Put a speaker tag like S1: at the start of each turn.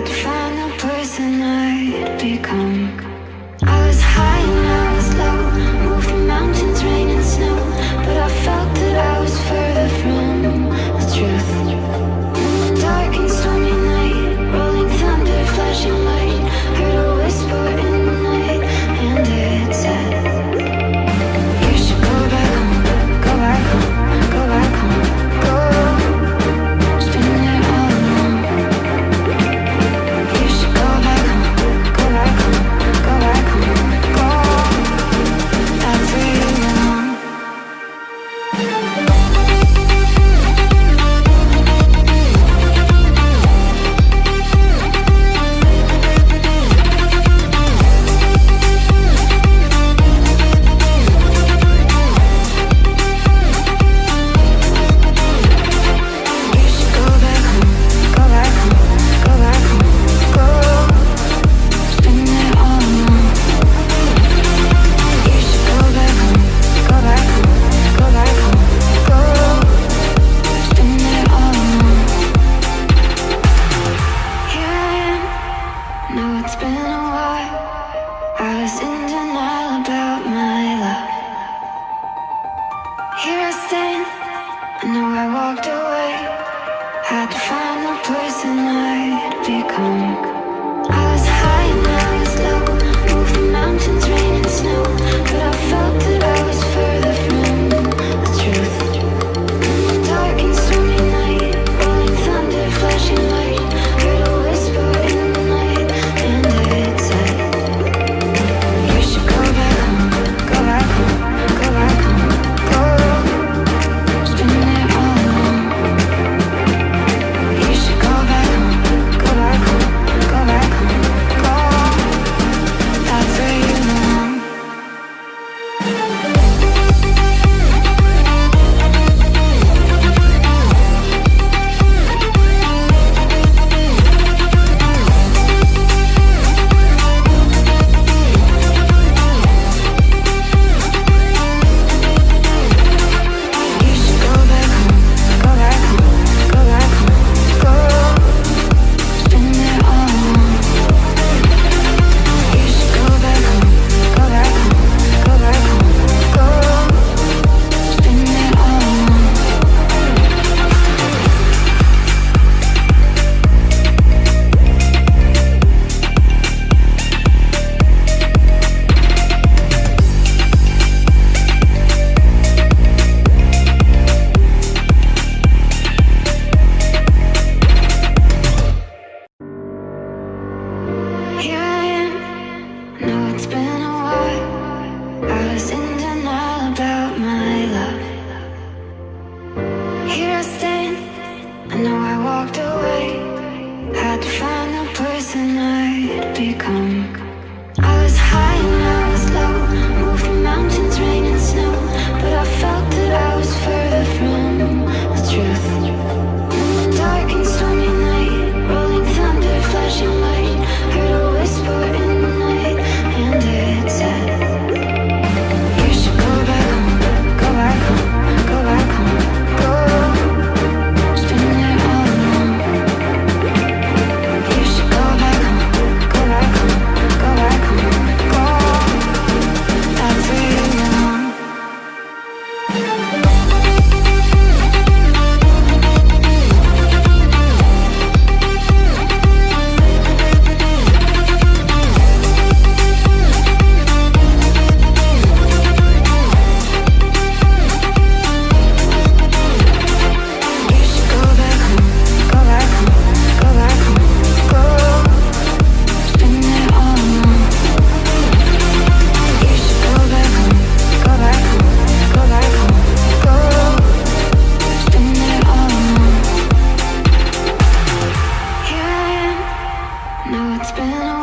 S1: to find the person I'd become. I was high and I was low, moving mountains, rain and snow, but I felt that I was further from the truth. Dark and stormy night, rolling thunder, flashing light, heard a whisper in the night, and it said, you should go back home, go back home, go back home, go. Just been there all alone. You should go back home, go back home, go back home, go. That's where you belong. You should go back home, go back home, go back home, go. Just been there all alone. You should go back home, go back home, go back home, go. Just been there all alone. Here I am, know it's been a while. I was in denial about my love. Here I stand, I know I walked away. Had to find the person I'd become. I was high and I was low, moving mountains, rain and snow, but I felt that I was further from the truth. Dark and stormy night, rolling thunder, flashing light, heard a whisper in the night, and it said, you should go back home, go back home, go back home, go. Just been there all alone. You should go back home, go back home, go back home, go. That's where you belong. You should go back home, go back home, go back home, go. Just been there all alone. You should go back home, go back home, go back home, go. Just been there all alone. Here I am, know it's been a while. I was in denial about my love. Here I stand, I know I walked away. Had to find the person I'd become. I was high and I was low, moving mountains, rain and snow, but I felt that I was further from the truth. Dark and stormy night, rolling thunder, flashing light, heard a whisper in the night, and it said, you should go back home, go back home, go back home, go. Just been there all alone. You should go back home, go back home, go back home, go. That's where you belong. You should go back home, go back home, go back home, go. Just been there all alone. You should go back home, go back home, go back home, go. Just been there all alone. Here I am, know it's been a